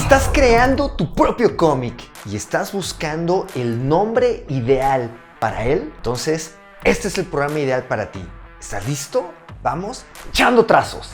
Estás creando tu propio cómic y estás buscando el nombre ideal para él. Entonces, este es el programa ideal para ti. ¿Estás listo? Vamos echando trazos.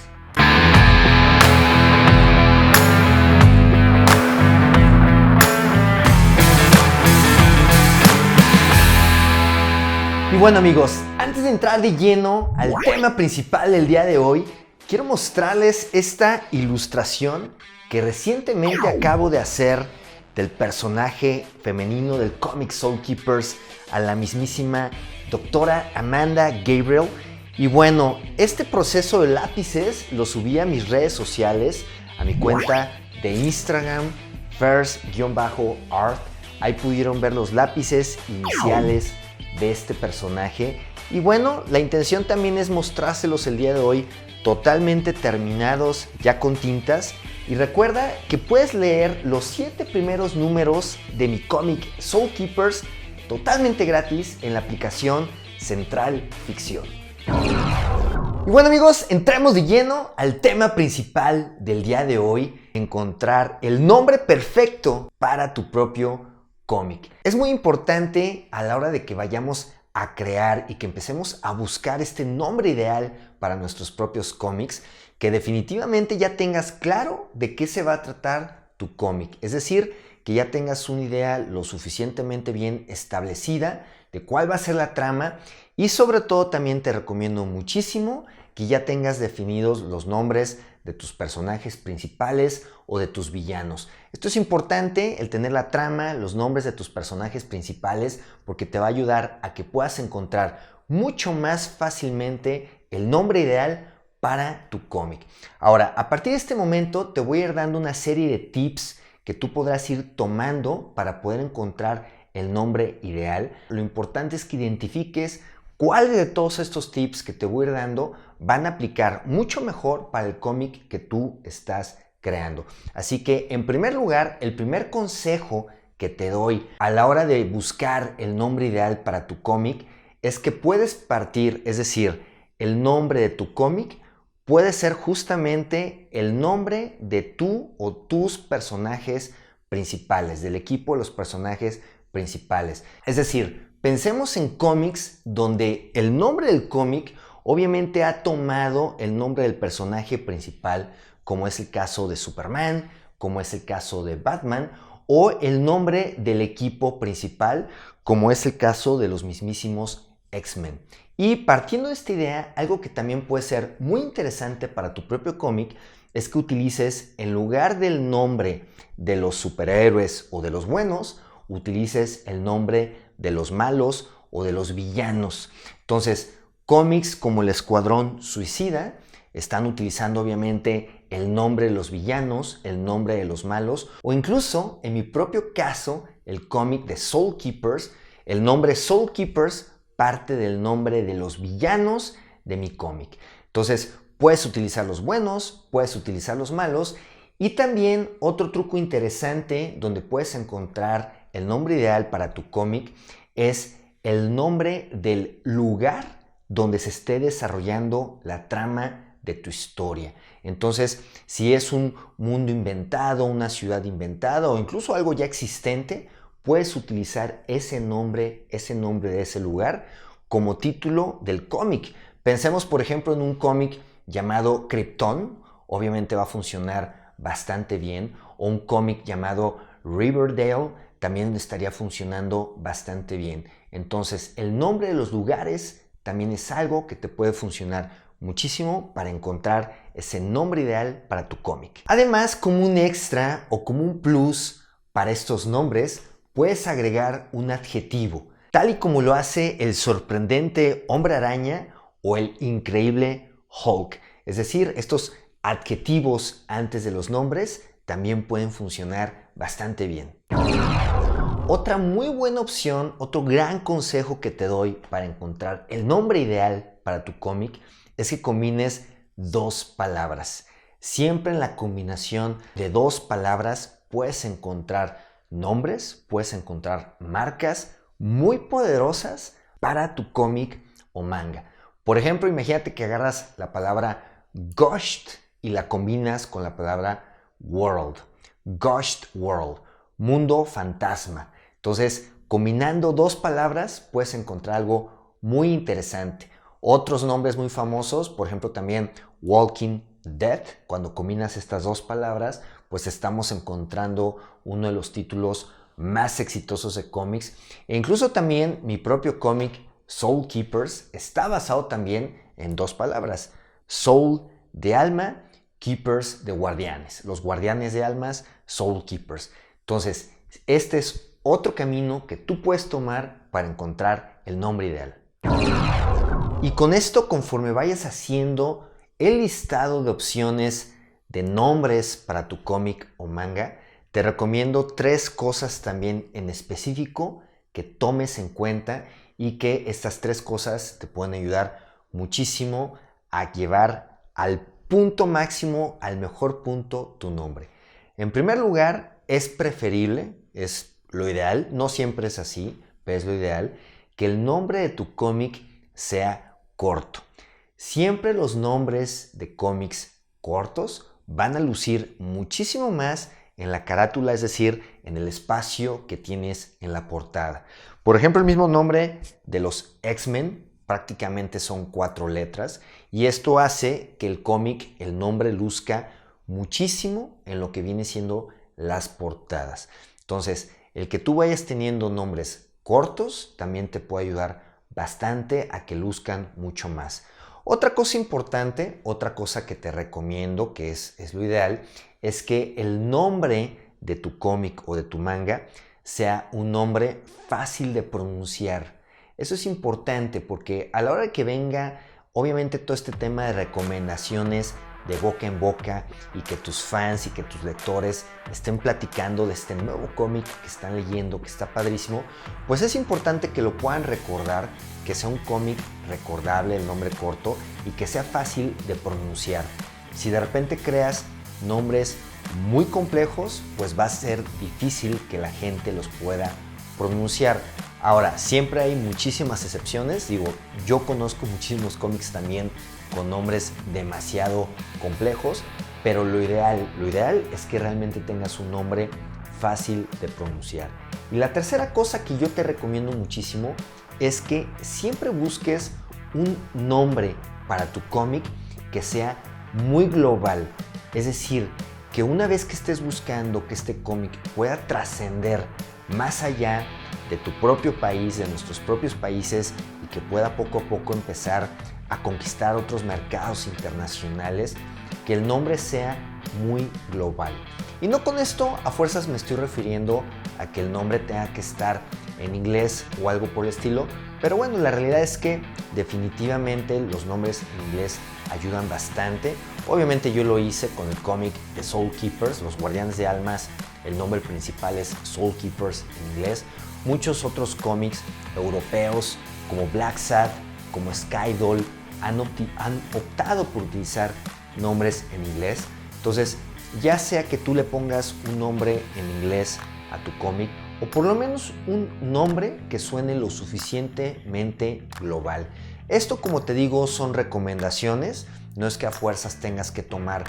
Y bueno amigos, antes de entrar de lleno al tema principal del día de hoy, quiero mostrarles esta ilustración que recientemente acabo de hacer del personaje femenino del cómic Soul Keepers a la mismísima doctora Amanda Gabriel. Y bueno, este proceso de lápices lo subí a mis redes sociales, a mi cuenta de Instagram, first_art. Ahí pudieron ver los lápices iniciales de este personaje. Y bueno, la intención también es mostrárselos el día de hoy totalmente terminados ya con tintas. Y recuerda que puedes leer los 7 primeros números de mi cómic Soul Keepers totalmente gratis en la aplicación Central Ficción. Y bueno amigos, entremos de lleno al tema principal del día de hoy: encontrar el nombre perfecto para tu propio cómic. Es muy importante a la hora de que vayamos a crear y que empecemos a buscar este nombre ideal para nuestros propios cómics, que definitivamente ya tengas claro de qué se va a tratar tu cómic. Es decir, que ya tengas una idea lo suficientemente bien establecida de cuál va a ser la trama, y sobre todo también te recomiendo muchísimo que ya tengas definidos los nombres de tus personajes principales o de tus villanos. Esto es importante, el tener la trama, los nombres de tus personajes principales, porque te va a ayudar a que puedas encontrar mucho más fácilmente el nombre ideal para tu cómic. Ahora, a partir de este momento te voy a ir dando una serie de tips que tú podrás ir tomando para poder encontrar el nombre ideal. Lo importante es que identifiques cuáles de todos estos tips que te voy a ir dando van a aplicar mucho mejor para el cómic que tú estás creando. Así que, en primer lugar, el primer consejo que te doy a la hora de buscar el nombre ideal para tu cómic es que puedes partir, es decir, el nombre de tu cómic puede ser justamente el nombre de tú o tus personajes principales, del equipo de los personajes principales. Es decir, pensemos en cómics donde el nombre del cómic obviamente ha tomado el nombre del personaje principal, como es el caso de Superman, como es el caso de Batman, o el nombre del equipo principal, como es el caso de los mismísimos X-Men. Y partiendo de esta idea, algo que también puede ser muy interesante para tu propio cómic es que utilices, en lugar del nombre de los superhéroes o de los buenos, utilices el nombre de los malos o de los villanos. Entonces, cómics como el Escuadrón Suicida están utilizando obviamente el nombre de los villanos, el nombre de los malos, o incluso en mi propio caso, el cómic de Soul Keepers, el nombre Soul Keepers parte del nombre de los villanos de mi cómic. Entonces, puedes utilizar los buenos, puedes utilizar los malos. Y también otro truco interesante donde puedes encontrar el nombre ideal para tu cómic es el nombre del lugar donde se esté desarrollando la trama de tu historia. Entonces, si es un mundo inventado, una ciudad inventada o incluso algo ya existente, puedes utilizar ese nombre de ese lugar como título del cómic. Pensemos, por ejemplo, en un cómic llamado Krypton, obviamente va a funcionar bastante bien, o un cómic llamado Riverdale también estaría funcionando bastante bien. Entonces, el nombre de los lugares también es algo que te puede funcionar muchísimo para encontrar ese nombre ideal para tu cómic. Además, como un extra o como un plus para estos nombres, puedes agregar un adjetivo, tal y como lo hace el sorprendente Hombre Araña o el increíble Hulk. Es decir, estos adjetivos antes de los nombres también pueden funcionar bastante bien. Otra muy buena opción, otro gran consejo que te doy para encontrar el nombre ideal para tu cómic es que combines 2 palabras. Siempre en la combinación de 2 palabras puedes encontrar nombres, puedes encontrar marcas muy poderosas para tu cómic o manga. Por ejemplo, imagínate que agarras la palabra Ghost y la combinas con la palabra World. Ghost World, mundo fantasma. Entonces, combinando dos palabras puedes encontrar algo muy interesante. Otros nombres muy famosos, por ejemplo también Walking Dead, cuando combinas estas dos palabras, pues estamos encontrando uno de los títulos más exitosos de cómics. E incluso también mi propio cómic Soul Keepers está basado también en dos palabras. Soul de alma, Keepers de guardianes. Los guardianes de almas, Soul Keepers. Entonces, este es otro camino que tú puedes tomar para encontrar el nombre ideal. Y con esto, conforme vayas haciendo el listado de opciones de nombres para tu cómic o manga, te recomiendo 3 cosas también en específico que tomes en cuenta y que estas 3 cosas te pueden ayudar muchísimo a llevar al punto máximo, al mejor punto tu nombre. En primer lugar, es preferible, es lo ideal, no siempre es así, pero es lo ideal, que el nombre de tu cómic sea corto. Siempre los nombres de cómics cortos van a lucir muchísimo más en la carátula, es decir, en el espacio que tienes en la portada. Por ejemplo, el mismo nombre de los X-Men prácticamente son 4 letras y esto hace que el cómic, el nombre luzca muchísimo en lo que viene siendo las portadas. Entonces, el que tú vayas teniendo nombres cortos también te puede ayudar bastante a que luzcan mucho más. Otra cosa importante, otra cosa que te recomiendo, que es lo ideal, es que el nombre de tu cómic o de tu manga sea un nombre fácil de pronunciar. Eso es importante porque a la hora de que venga, obviamente todo este tema de recomendaciones de boca en boca y que tus fans y que tus lectores estén platicando de este nuevo cómic que están leyendo, que está padrísimo, pues es importante que lo puedan recordar, que sea un cómic recordable, el nombre corto, y que sea fácil de pronunciar. Si de repente creas nombres muy complejos, pues va a ser difícil que la gente los pueda pronunciar. Ahora, siempre hay muchísimas excepciones. Digo, yo conozco muchísimos cómics también con nombres demasiado complejos, pero lo ideal es que realmente tengas un nombre fácil de pronunciar. Y la tercera cosa que yo te recomiendo muchísimo es que siempre busques un nombre para tu cómic que sea muy global. Es decir, que una vez que estés buscando que este cómic pueda trascender más allá de tu propio país, de nuestros propios países, y que pueda poco a poco empezar a conquistar otros mercados internacionales, que el nombre sea muy global. Y no con esto a fuerzas me estoy refiriendo a que el nombre tenga que estar en inglés o algo por el estilo, pero bueno, la realidad es que definitivamente los nombres en inglés ayudan bastante. Obviamente yo lo hice con el cómic de Soul Keepers, los guardianes de almas, el nombre principal es Soul Keepers en inglés. Muchos otros cómics europeos como Black Sad, como Skydoll, han optado por utilizar nombres en inglés. Entonces, ya sea que tú le pongas un nombre en inglés a tu cómic o por lo menos un nombre que suene lo suficientemente global. Esto, como te digo, son recomendaciones, no es que a fuerzas tengas que tomar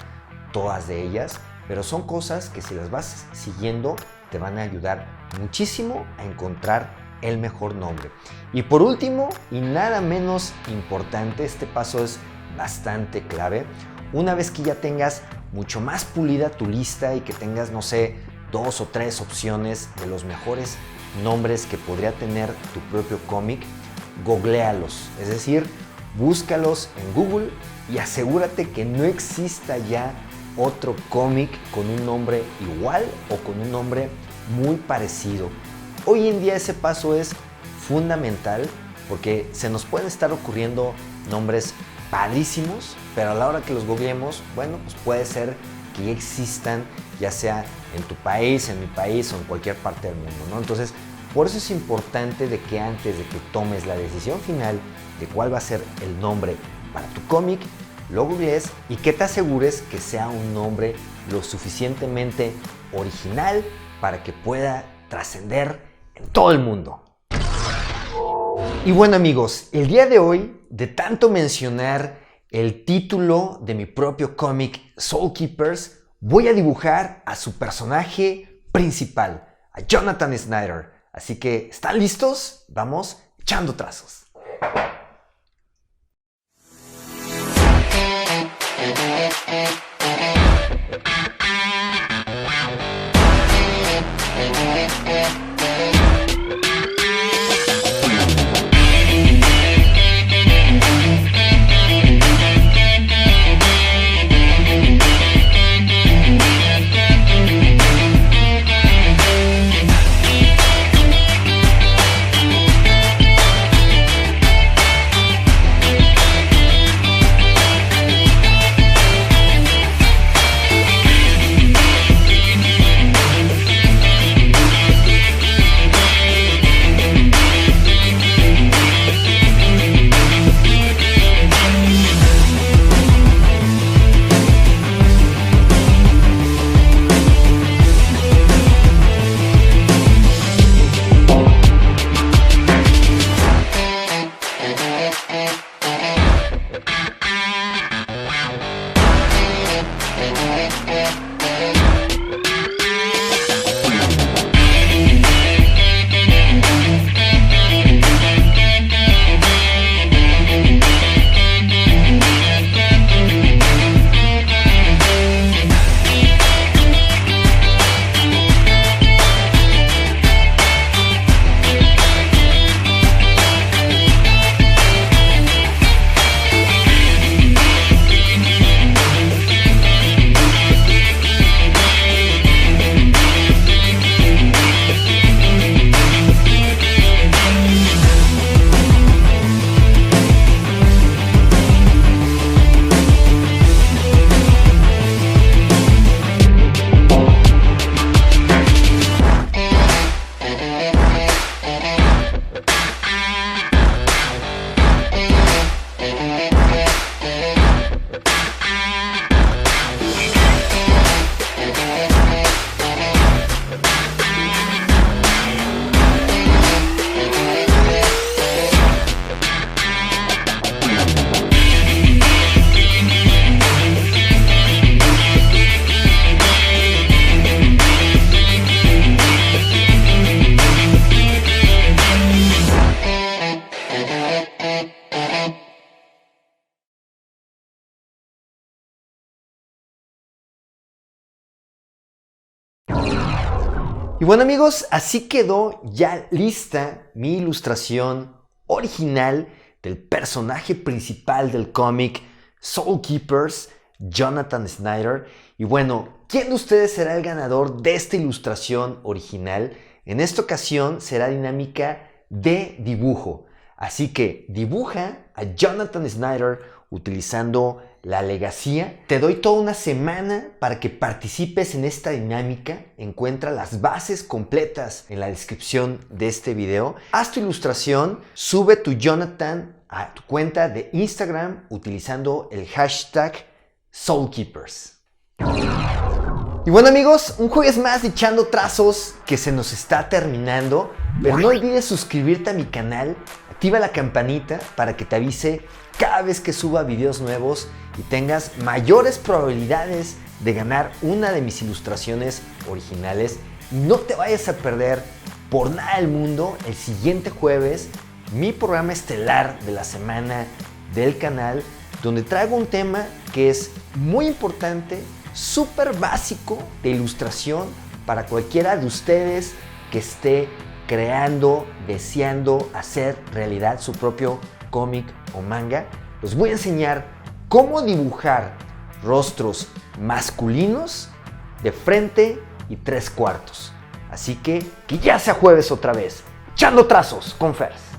todas de ellas, pero son cosas que si las vas siguiendo te van a ayudar muchísimo a encontrar el mejor nombre. Y por último, y nada menos importante, este paso es bastante clave. Una vez que ya tengas mucho más pulida tu lista y que tengas, no sé, 2 o 3 opciones de los mejores nombres que podría tener tu propio cómic, googléalos, es decir, búscalos en Google y asegúrate que no exista ya otro cómic con un nombre igual o con un nombre muy parecido. Hoy en día ese paso es fundamental porque se nos pueden estar ocurriendo nombres padrísimos, pero a la hora que los googleemos, bueno, pues puede ser que ya existan, ya sea en tu país, en mi país o en cualquier parte del mundo, ¿no? Entonces, por eso es importante de que antes de que tomes la decisión final de cuál va a ser el nombre para tu cómic, lo googlees y que te asegures que sea un nombre lo suficientemente original para que pueda trascender en todo el mundo. Y bueno amigos, el día de hoy, de tanto mencionar el título de mi propio cómic Soul Keepers, voy a dibujar a su personaje principal, a Jonathan Snyder. Así que, ¿están listos? Vamos echando trazos. Y bueno amigos, así quedó ya lista mi ilustración original del personaje principal del cómic Soul Keepers, Jonathan Snyder. Y bueno, ¿quién de ustedes será el ganador de esta ilustración original? En esta ocasión será dinámica de dibujo. Así que dibuja a Jonathan Snyder utilizando la legacía. Te doy toda una semana para que participes en esta dinámica. Encuentra las bases completas en la descripción de este video. Haz tu ilustración, sube tu Jonathan a tu cuenta de Instagram utilizando el hashtag SoulKeepers. Y bueno amigos, un jueves más de Echando Trazos que se nos está terminando. Pero no olvides suscribirte a mi canal, activa la campanita para que te avise cada vez que suba videos nuevos y tengas mayores probabilidades de ganar una de mis ilustraciones originales. Y no te vayas a perder por nada del mundo el siguiente jueves mi programa estelar de la semana del canal, donde traigo un tema que es muy importante, súper básico de ilustración para cualquiera de ustedes que esté creando, deseando hacer realidad su propio cómic o manga. Les voy a enseñar cómo dibujar rostros masculinos de frente y 3/4. Así que ya sea jueves otra vez. Echando Trazos con Fers.